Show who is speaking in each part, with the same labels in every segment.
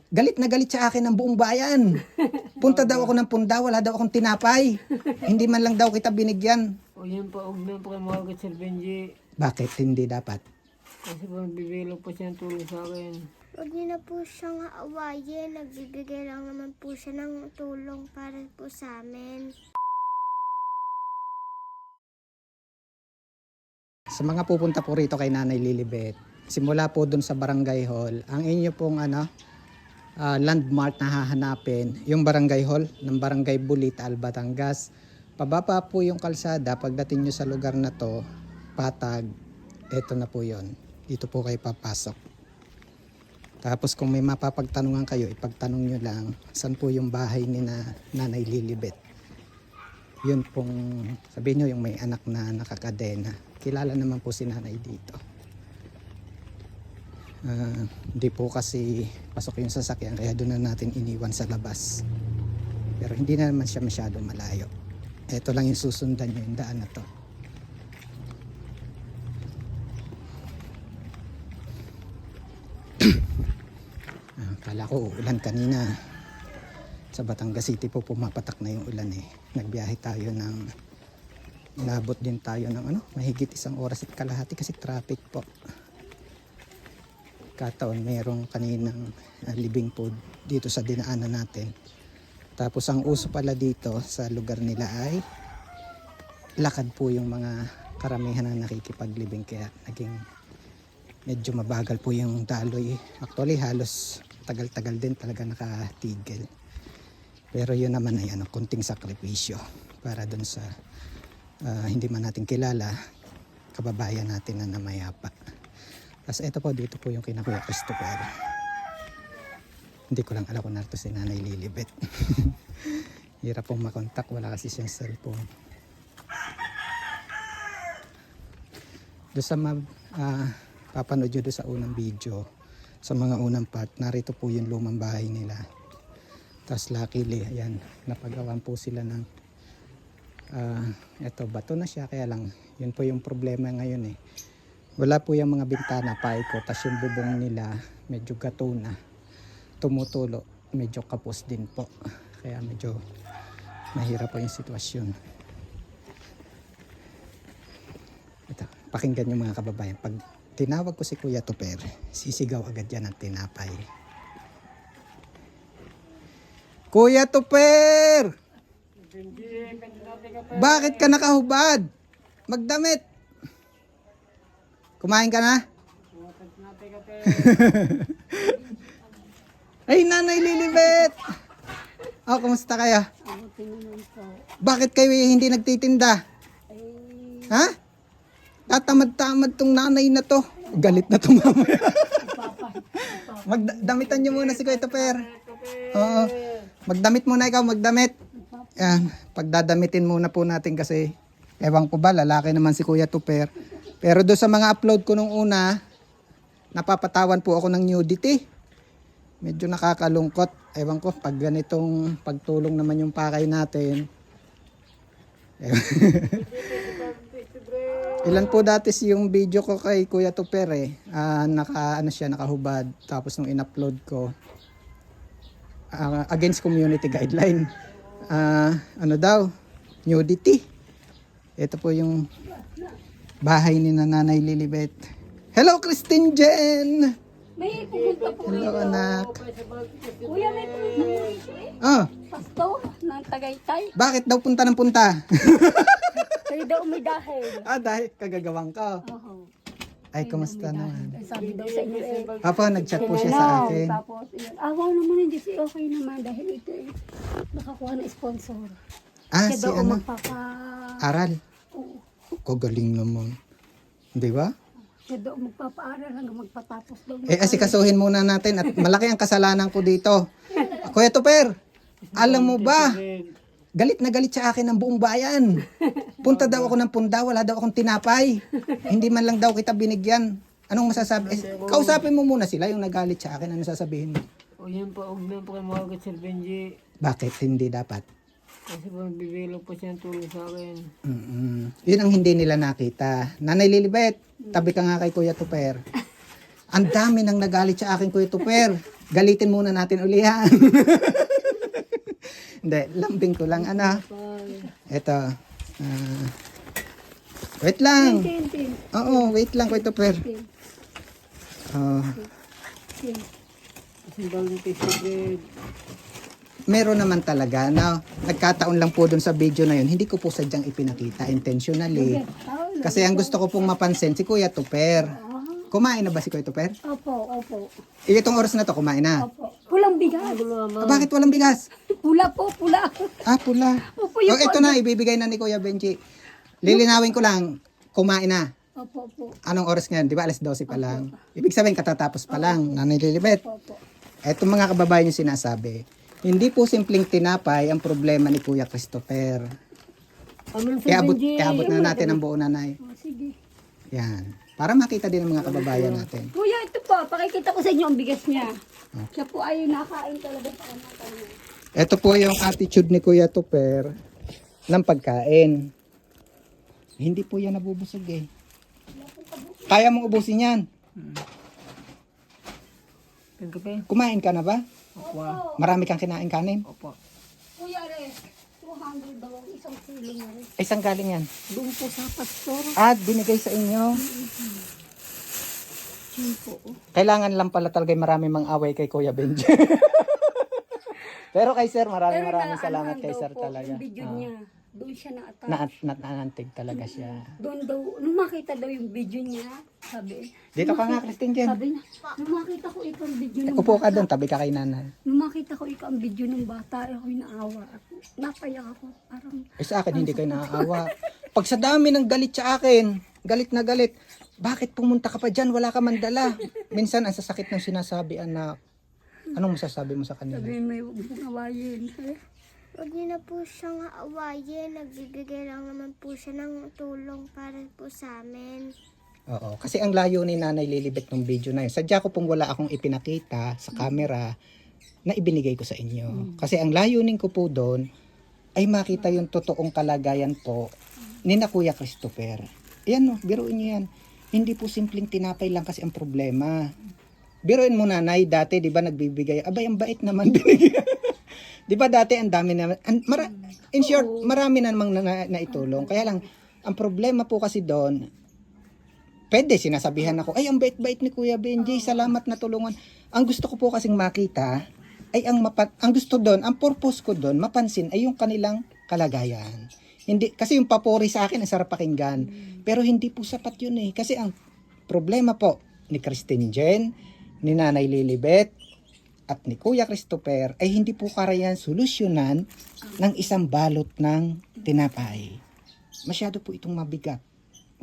Speaker 1: Galit na galit sa akin ng buong bayan. Punta daw ako ng punda, wala daw akong tinapay. Hindi man lang daw kita binigyan.
Speaker 2: O yan pa, huwag na po kayo makakit Sir Benji.
Speaker 1: Bakit hindi dapat?
Speaker 2: Kasi po nagbibigay po siya ng tulong sa akin.
Speaker 3: Huwag niyo na po siyang aawayin. Nagbibigay lang naman po siya ng tulong para po sa amin.
Speaker 1: Sa mga pupunta po rito kay Nanay Lilibet, simula po dun sa Barangay Hall, ang inyo pong landmark na hahanapin, yung Barangay Hall ng Barangay Bulita, Batangas. Pababa po yung kalsada, pagdating nyo sa lugar na to, patag, eto na po yon. Dito po kayo papasok. Tapos kung may mapapagtanungan kayo, ipagtanong nyo lang, saan po yung bahay ni Nanay Lilibet. Yun pong, sabihin nyo yung may anak na nakakadena. Kilala naman po si Nanay dito. Hindi po kasi pasok yung sasakyan, kaya doon na natin iniwan sa labas. Pero hindi na naman siya masyado malayo. Ito lang yung susundan nyo, yung daan na to. Kala ko uulan kanina. Sa Batangas City po pumapatak na yung ulan eh. Nagbiyahe tayo ng, inabot din tayo ng mahigit 1 oras at kalahati kasi traffic po. Kataon merong kaninang living food dito sa dinaanan natin. Tapos ang uso pala dito sa lugar nila ay lakad po yung mga karamihan na nakikipaglibing, kaya naging medyo mabagal po yung daloy. Actually halos tagal-tagal din talaga nakatigil. Pero yun naman ay kunting sakripisyo para dun sa hindi man natin kilala kababayan natin na namayapa. Tapos ito po, dito po yung kina Kuya Christopher. Hindi ko lang alam kung narito si Nanay Lilibet. Hirap pong makontak, wala kasi siyang cellphone. Doon sa papanood nyo doon sa unang video, sa mga unang part, narito po yung lumang bahay nila. Tapos luckily, ayan, napagawan po sila ng eto, bato na siya, kaya lang, yun po yung problema ngayon eh. Wala po yung mga bintana, paiko, tapos yung bubong nila medyo gato na, tumutulo, medyo kapos din po. Kaya medyo mahirap po yung sitwasyon. Ito, pakinggan yung mga kababayan. Pag tinawag ko si Kuya Tuper, sisigaw agad yan ng tinapay. Kuya Tuper! Bakit ka nakahubad? Magdamit! Kumain ka na? Ay, Nanay Lilibet! Oh, kumusta kayo? Bakit kayo hindi nagtitinda? Ha? Tatamad-tamad tong nanay na to. Galit na to mamaya. Magdamitan nyo muna si Kuya Tuper. Oo. Magdamit muna ikaw, magdamit. Yan. Pagdadamitin muna po natin kasi ewan ko ba, lalaki naman si Kuya Tuper. Pero doon sa mga upload ko nung una, napapatawan po ako ng nudity. Medyo nakakalungkot. Ewan ko, pag ganitong pagtulong naman yung pakay natin. Ilan po dati yung video ko kay Kuya Tuper eh. Nakahubad. Tapos nung in-upload ko, against community guideline. Nudity. Ito po yung bahay ni Nanay Lilibet. Hello, Christine Jen!
Speaker 4: May pupunta po
Speaker 1: Hello,
Speaker 4: rito.
Speaker 1: anak.
Speaker 4: Kuya, may pupunta po rito eh.
Speaker 1: Oh,
Speaker 4: Pasto ng Tagaytay.
Speaker 1: bakit daw punta ng punta?
Speaker 4: Kayo daw may dahil.
Speaker 1: Dahil kagagawang ka.
Speaker 4: Oo.
Speaker 1: Ay, kumusta naman?
Speaker 4: Ay, sabi daw sa inyo eh.
Speaker 1: Papa, nag-chat po siya sa akin.
Speaker 4: Tapos, yun. Awa naman hindi si okay naman dahil ito eh. Nakakuha ng sponsor.
Speaker 1: Si
Speaker 4: Kaya daw magpapa...
Speaker 1: Aral.
Speaker 4: Oo.
Speaker 1: Kagaling naman. Di ba?
Speaker 4: Kaya daw magpapaaral hanggang magpatapos daw.
Speaker 1: Asikasuhin muna natin at malaki ang kasalanan ko dito. Kuya Tuper, alam mo ba? Galit na galit sa akin ng buong bayan. Punta daw ako ng punda, wala daw akong tinapay. Hindi man lang daw kita binigyan. Anong masasabi? Kausapin mo muna sila yung nagalit sa akin. Ano sasabihin mo?
Speaker 2: O yan pa, huwag na po kayo makakit Sir Benji.
Speaker 1: Bakit hindi dapat?
Speaker 2: Kasi po nagbibigay po siya ng tulong sa akin.
Speaker 1: Yun ang hindi nila nakita. Nanay Lilibet, tabi ka nga kay Kuya Tuper. Ang dami nang nagalit sa akin, Kuya Tuper. Galitin muna natin uli ha. Hindi, lambing ko lang. Ano? Ito. Wait lang.
Speaker 4: Tin.
Speaker 1: Oo, wait lang, Kuya Tupper. Oh,
Speaker 2: Kasi daw yung tissue.
Speaker 1: meron naman talaga. No? Nagkataon lang po dun sa video na yun. Hindi ko po sadyang ipinakita intentionally. Kasi ang gusto ko pong mapansin, si Kuya Tupper. Kumain na ba si Kuya Tupper?
Speaker 4: Opo.
Speaker 1: Itong oras na to, kumain na.
Speaker 4: Opo. Pulang bigas.
Speaker 1: Ah, bakit walang bigas?
Speaker 4: Pula po, pula.
Speaker 1: Ah, pula.
Speaker 4: Opo,
Speaker 1: Oh, ito na, ibibigay na ni Kuya Benji. Lilinawin ko lang, kumain na.
Speaker 4: Opo.
Speaker 1: Anong oras ngayon? Di ba alas 12 pa lang? Ibig sabihin, katatapos pa lang. Nanay Lilibet.
Speaker 4: Opo.
Speaker 1: Etong mga kababayan yung sinasabi. Hindi po simpleng tinapay ang problema ni Kuya Christopher.
Speaker 2: Amin sa
Speaker 1: Iabot
Speaker 2: Benji.
Speaker 1: na natin ang buo, nanay.
Speaker 4: Oh, sige.
Speaker 1: Yan. Para makita din ng mga kababayan natin.
Speaker 4: Kuya, ito po. Pakikita ko sa inyo ang bigas niya. Siya po ay nakain talaga sa kanya.
Speaker 1: Ito po yung attitude ni Kuya Tupper ng pagkain. Hindi po yan nabubusog eh. Kaya mong ubusin yan.
Speaker 2: Pagkape.
Speaker 1: Kumain ka na ba?
Speaker 2: Opo.
Speaker 1: Marami kang kinain kanin?
Speaker 2: Opo.
Speaker 4: Kuya, 200 daw ang isang siling na rin.
Speaker 1: Ay, saan galing yan?
Speaker 4: Doon po sa pastor.
Speaker 1: At binigay sa inyo.
Speaker 4: Yun po.
Speaker 1: Kailangan lang pala talaga marami mang away kay Kuya Benji. Pero kay sir, maraming salamat kay sir talaga.
Speaker 4: Yung video niya, doon siya na-attach.
Speaker 1: Naanantig talaga siya.
Speaker 4: Doon daw, nung makita daw yung video niya, sabi,
Speaker 1: Dito ka nga, Christine Jen.
Speaker 4: sabi niya, nung makita ko ikaw ang video ng
Speaker 1: Upo ka doon, tabi ka kay nanay.
Speaker 4: Nung makita ko ikaw ang video ng bata, ako'y naawa. At napayak ako. Parang,
Speaker 1: Eh sa akin, hindi kayo naaawa. Pag sa dami ng galit sa akin, galit na galit, bakit pumunta ka pa dyan? Wala ka man dala. Minsan, ang sasakit ng sinasabi, anak. Anong masasabi mo sa kanila?
Speaker 4: sabi may huwag mong awayin.
Speaker 3: Huwag niyo na po siyang aawayin. Nagbibigay lang naman po siya ng tulong para po sa amin.
Speaker 1: Oo, kasi ang layo ni Nanay Lilibet ng video na yun. Sadya ko pong wala akong ipinakita sa camera na ibinigay ko sa inyo. Kasi ang layunin ko po doon ay makita yung totoong kalagayan po ni na Kuya Christopher. Yan no, biruin nyo yan. Hindi po simpleng tinapay lang kasi ang problema. Biruin mo nanay, dati di ba nagbibigay, abay ang bait naman binigyan. Di ba dati ang dami naman, in short, marami na namang naitulong. Kaya lang, ang problema po kasi doon, pwede sinasabihan ako, ay ang bait-bait ni Kuya Benji, salamat na tulungan. Ang gusto ko po kasing makita, ay ang gusto doon, ang purpose ko doon, mapansin ay yung kanilang kalagayan. Hindi, kasi yung papuri sa akin, ang sarap pakinggan. Pero hindi po sapat yun eh. Kasi ang problema po ni Christine Jen, ni Nanay Lilibet, at ni Kuya Christopher, ay hindi po karayan solusyonan ng isang balot ng tinapay. Masyado po itong mabigat.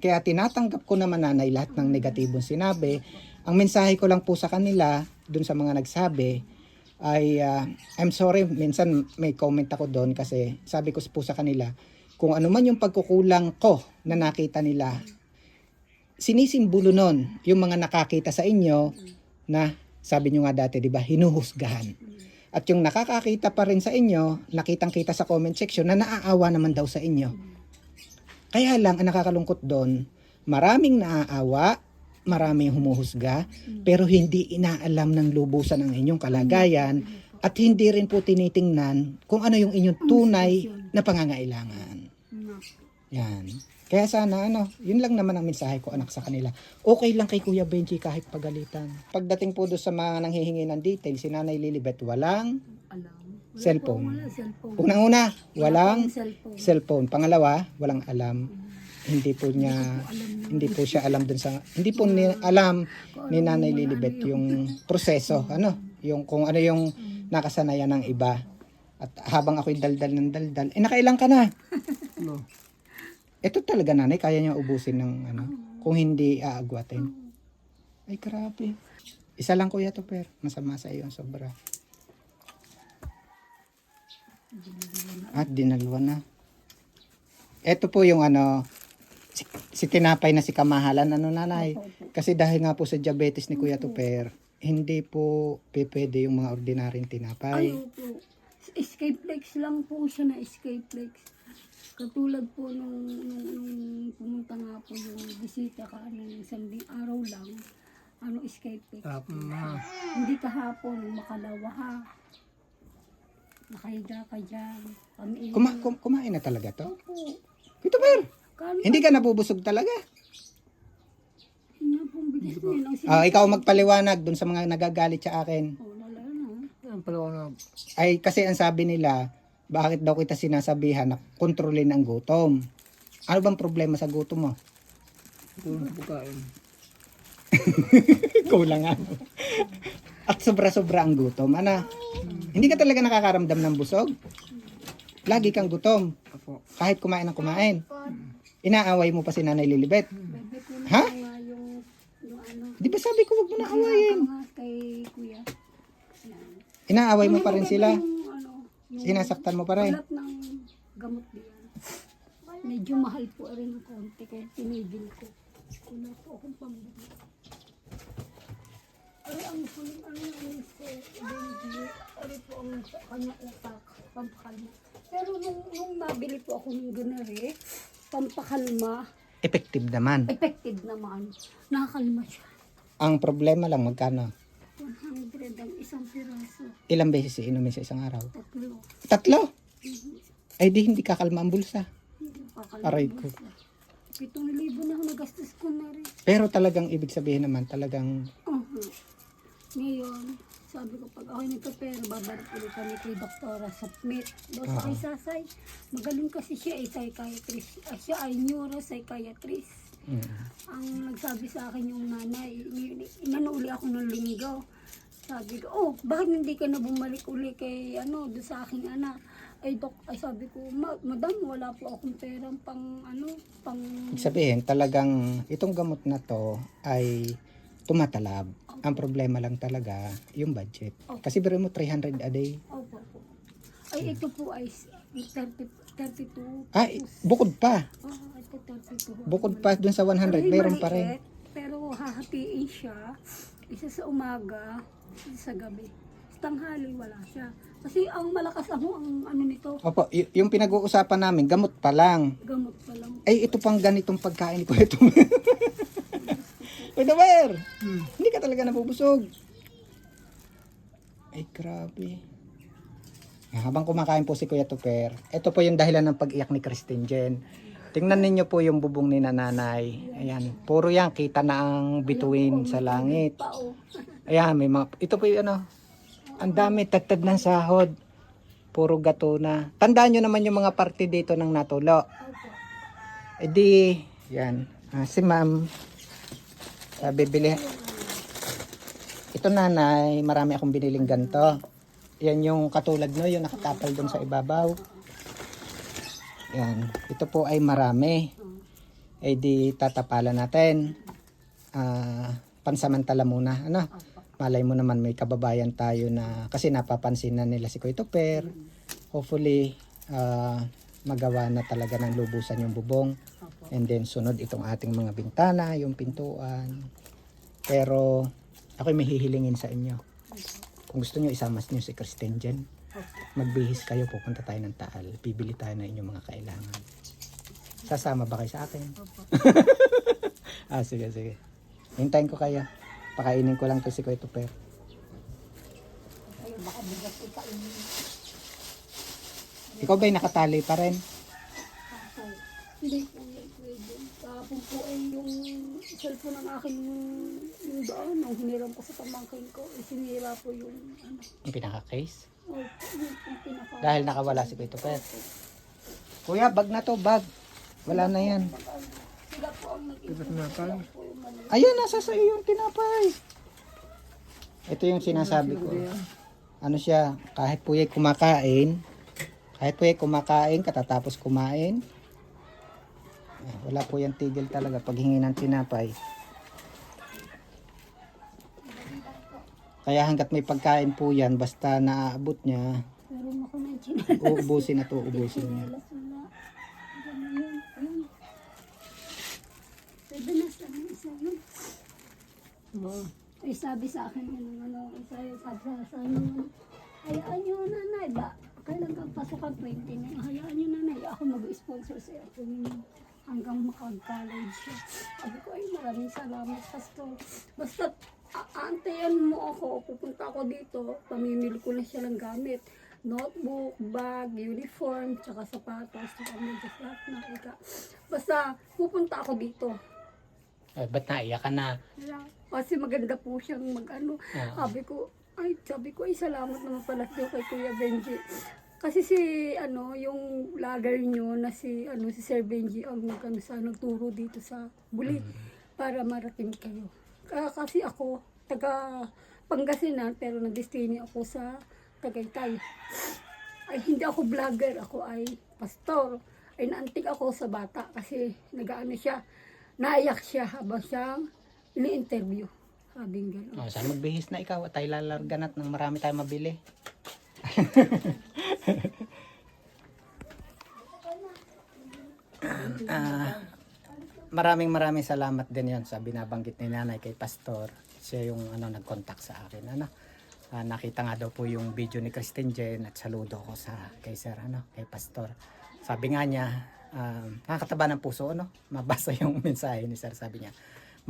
Speaker 1: Kaya tinatanggap ko naman nanay lahat ng negatibong sinabi. Ang mensahe ko lang po sa kanila, dun sa mga nagsabi, ay I'm sorry, minsan may comment ako doon kasi sabi ko po sa kanila, kung ano man yung pagkukulang ko na nakita nila, sinisimbolo nun yung mga nakakita sa inyo na sabi nyo nga dati, di ba, hinuhusgahan. At yung nakakakita pa rin sa inyo, nakitang-kita sa comment section na naaawa naman daw sa inyo. Kaya lang, ang nakakalungkot doon, maraming naaawa, maraming humuhusga, pero hindi inaalam ng lubusan ang inyong kalagayan at hindi rin po tinitingnan kung ano yung inyong tunay na pangangailangan. Yan. Kaya sana yun lang naman ang mensahe ko anak sa kanila. Okay lang kay Kuya Benji kahit pagalitan. Pagdating po doon sa mga nanghihingi ng details, si Nanay Lilibet walang cellphone. Unang-una, walang cellphone. Pangalawa, walang alam. Hindi po siya alam dun sa, hindi po alam ni Nanay Lilibet yung proseso, yung kung ano yung nakasanayan ng iba. At habang ako'y daldal ng daldal, nakailang ka na?
Speaker 2: No.
Speaker 1: Ito talaga nanay, kaya niya ubusin ng kung hindi aagwatin. Ay grabe. Isa lang Kuya Tupper, masama sa iyo ang sobra. At dinalwa na. Ito po yung si tinapay na si kamahalan nanay. Kasi dahil nga po sa diabetes ni Kuya Tupper, hindi po pwede yung mga ordinaryong tinapay.
Speaker 4: Ano po, escape flex lang po siya na escape flex. Katulad po nung pumunta nga po yung bisita ka ng isang araw lang, escape flex.
Speaker 2: Tapos na.
Speaker 4: Hindi kahapon, makalawa ha. Nakahiga ka dyan. Pamiin.
Speaker 1: Kumain na talaga to?
Speaker 4: Opo.
Speaker 1: Ito Per,
Speaker 4: Kano
Speaker 1: hindi ka nabubusog talaga.
Speaker 4: nga pong bilis mo yun ang
Speaker 1: Ikaw magpaliwanag dun sa mga nagagalit sa akin.
Speaker 4: wala na.
Speaker 2: Yan pala ko na.
Speaker 1: Ay kasi ang sabi nila, bakit daw kita sinasabihan na kontrolin ang gutom? Ano bang problema sa gutom mo?
Speaker 2: Kulang sa pagkain.
Speaker 1: Kulang ano. At sobra-sobra ang gutom. Ano? Hindi ka talaga nakakaramdam ng busog? Lagi kang gutom.
Speaker 2: Apo.
Speaker 1: Kahit kumain ng kumain. Inaaway mo pa si Nanay Lilibet.
Speaker 4: Bebe ko na
Speaker 1: Ha?
Speaker 4: nga yung ano.
Speaker 1: Di ba sabi ko wag mo na awayin?
Speaker 4: Nga kay kuya. Yan.
Speaker 1: Inaaway mo pa rin sila.
Speaker 4: Yung ano, yung
Speaker 1: Sinasaktan mo pa rin.
Speaker 4: balat ng gamot diyan. Medyo mahal po rin ng konti kaya tinigil ko. Wala po akong pambili. Pero ang huling ano yung sa baby, ano po ang sa kanya utak, pampakalma. Pero nung nabili po ako ng ganari, pampakalma,
Speaker 1: Effective naman.
Speaker 4: effective naman. Nakakalma siya.
Speaker 1: Ang problema lang magkano?
Speaker 4: 100 ang isang piraso.
Speaker 1: Ilang beses iinumin sa isang araw?
Speaker 4: 3.
Speaker 1: 3? Ay di hindi kakalma ang bulsa.
Speaker 4: Hindi kakalma.
Speaker 1: Aray ko.
Speaker 4: 7,000 na ako nagastos ko na rin.
Speaker 1: Pero talagang ibig sabihin naman talagang
Speaker 4: Ngayon, sabi ko pag ako nagka-pera, babalik ulit kami kay Doktora Sapmit. Daw sa kay Sasay. Magaling kasi siya ay psychiatrist. Siya ay neuropsychiatrist. Ang nagsabi sa akin yung nanay, inanuli ako ng linggo. Sabi ko, bakit hindi ka na bumalik uli kay doon sa aking anak? Ay sabi ko, madam, wala po akong perang pang
Speaker 1: ibig sabihin talagang itong gamot na to ay tumatalab. Ang problema lang talaga yung budget. Kasi biro mo 300 a day.
Speaker 4: Opo. Ay, ito po ay 32.
Speaker 1: Bukod pa.
Speaker 4: Ito 32.
Speaker 1: Bukod pa dun sa 100, meron pa rin.
Speaker 4: Pero hahatiin siya. Isa sa umaga, isa sa gabi. Sa tanghali, wala siya. Kasi ang malakas ang ano nito,
Speaker 1: Opo, yung pinag-uusapan namin, gamot pa lang.
Speaker 4: gamot pa lang.
Speaker 1: Ay, ito pang ganitong pagkain ko. Ito. Uy, Damer! Hindi ka talaga nabubusog. Ay, grabe. Habang kumakain po si Kuya Tuper, ito po yung dahilan ng pag-iyak ni Christine Jen. Tingnan ninyo po yung bubong ni nanay. Ayan, puro yan, kita na ang bituin sa langit.
Speaker 4: Pao.
Speaker 1: Ayan, ito po yung ang dami, tagtad ng sahod. Puro gato na. Tandaan nyo naman yung mga parte dito ng natulo. E di, yan. Si ma'am, bibili. Ito nanay, marami akong biniling ganito. Yan yung katulad no, yung nakatapal dun sa ibabaw. Yan. Ito po ay marami. Eh di tatapalan natin. Pansamantala muna. Malay mo naman may kababayan tayo na kasi napapansin na nila si Kuya Tuper. Hopefully magawa na talaga ng lubusan yung bubong. And then sunod itong ating mga bintana, yung pintuan. Pero ako'y may hihilingin sa inyo. Kung gusto nyo isama nyo si Christine Jen, magbihis kayo, pupunta tayo ng Taal. Bibili tayo ng inyong mga kailangan. Sasama ba kayo sa akin? Sige. Hintayin ko kayo. Pakainin ko lang to si Kuya Tuper. Ikaw ba'y nakatali pa rin?
Speaker 4: Hindi po pwede. Kahapon po ay yung cellphone ng akin yung doon. Nung hiniram ko sa pamangkin ko, sinira po yung
Speaker 1: Yung pinaka-case?
Speaker 4: yung pinaka.
Speaker 1: Dahil nakawala si Kuya Tuper. Kuya, bag na to, bag. Wala na yan.
Speaker 4: Sila po ang
Speaker 2: Ibat na tayo.
Speaker 1: Ayan, nasa sa iyo yung tinapay. Ito yung sinasabi ko. Ano siya, kahit po yung kumakain, katatapos kumain, wala po yung tigil talaga pag hingi ng tinapay. Kaya hanggat may pagkain po yan, basta naaabot niya,
Speaker 4: meron ako ng chinelas.
Speaker 1: uubusin at uubusin niya.
Speaker 4: Wala. Ganun yun. Pwede na sa isa yun. Ay sabi sa akin sabi sa akin, hayaan nyo nanay ba? Kailan kang pasukan 20 na, hayaan nyo nanay, ako mag-sponsor sa ako yun. hanggang makag-college siya. Sabi ko, ay maraming salamat, Pastor. Basta aantayan mo ako, pupunta ako dito, pamimili ko na siya ng gamit. Notebook, bag, uniform, tsaka sapatos, tsaka medyas, lahat na ika. Basta pupunta ako dito.
Speaker 1: Ay, ba't naiyak ka na?
Speaker 4: Kasi maganda po siyang mag-ano.
Speaker 1: Ah.
Speaker 4: Sabi ko, ay salamat naman pala siya kay Kuya Benji. Kasi si, yung vlogger nyo na si Sir Benji ang nagturo dito sa Bulit para marating kayo. Kasi ako, taga Pangasinan, pero nag-destiny ako sa Tagaytay. Ay, hindi ako vlogger, ako ay pastor. Ay, naantig ako sa bata kasi naiyak siya habang siyang ini-interview. Sabing gano'n.
Speaker 1: Oh, saan magbihis na ikaw at tayo lalarganat ng marami tayong mabili. Maraming salamat din yon sa binabanggit ni nanay kay Pastor. Siya yung nag-contact sa akin. Nakita nga daw po yung video ni Christine Jen at saludo ko kay Sir, kay Pastor. Sabi nga niya, nakakataba ng puso, mabasa yung mensahe ni Sir. Sabi niya,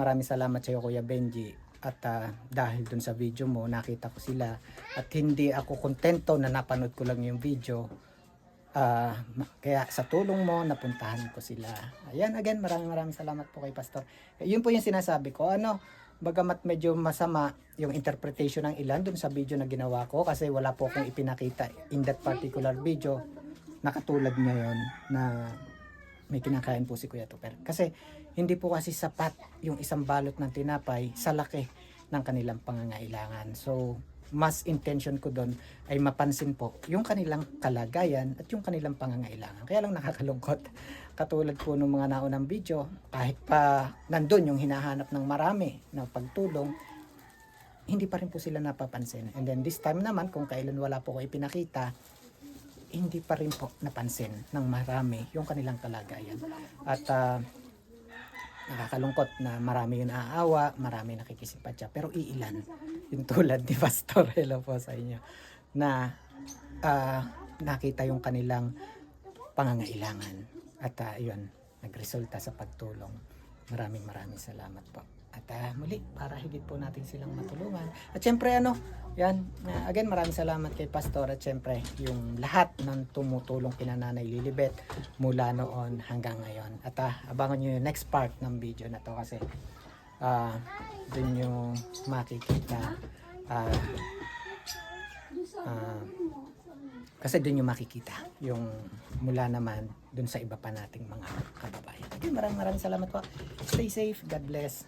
Speaker 1: maraming salamat sa iyo, Kuya Benji. At dahil dun sa video mo, nakita ko sila. At hindi ako kontento na napanood ko lang yung video. Kaya sa tulong mo, napuntahan ko sila. Ayan, again, maraming salamat po kay Pastor. Yun po yung sinasabi ko. Bagamat medyo masama yung interpretation ng ilan dun sa video na ginawa ko. Kasi wala po akong ipinakita in that particular video. Nakatulad ngayon na may kinakain po si Kuya Tupper. Kasi hindi po kasi sapat yung isang balot ng tinapay sa laki ng kanilang pangangailangan. So, mas intention ko doon ay mapansin po yung kanilang kalagayan at yung kanilang pangangailangan. Kaya lang nakakalungkot. Katulad po ng mga naunang video, kahit pa nandun yung hinahanap ng marami na pagtulong, hindi pa rin po sila napapansin. And then this time naman, kung kailan wala po ko ipinakita, hindi pa rin po napansin ng marami yung kanilang kalagayan. At nakakalungkot na marami yung naaawa, marami nakikisipatya, pero iilan, yung tulad ni Pastor, hello po sa inyo, na nakita yung kanilang pangangailangan. At yun, nagresulta sa pagtulong. Maraming salamat po. At muli, para higit po natin silang matulungan. At syempre yan, again maraming salamat kay Pastor at syempre yung lahat ng tumutulong kina Nanay Lilibet mula noon hanggang ngayon. At abangan nyo yung next part ng video na to kasi dun yung makikita kasi dun yung makikita yung mula naman dun sa iba pa nating mga kababayan. Again, maraming salamat po. Stay safe. God bless.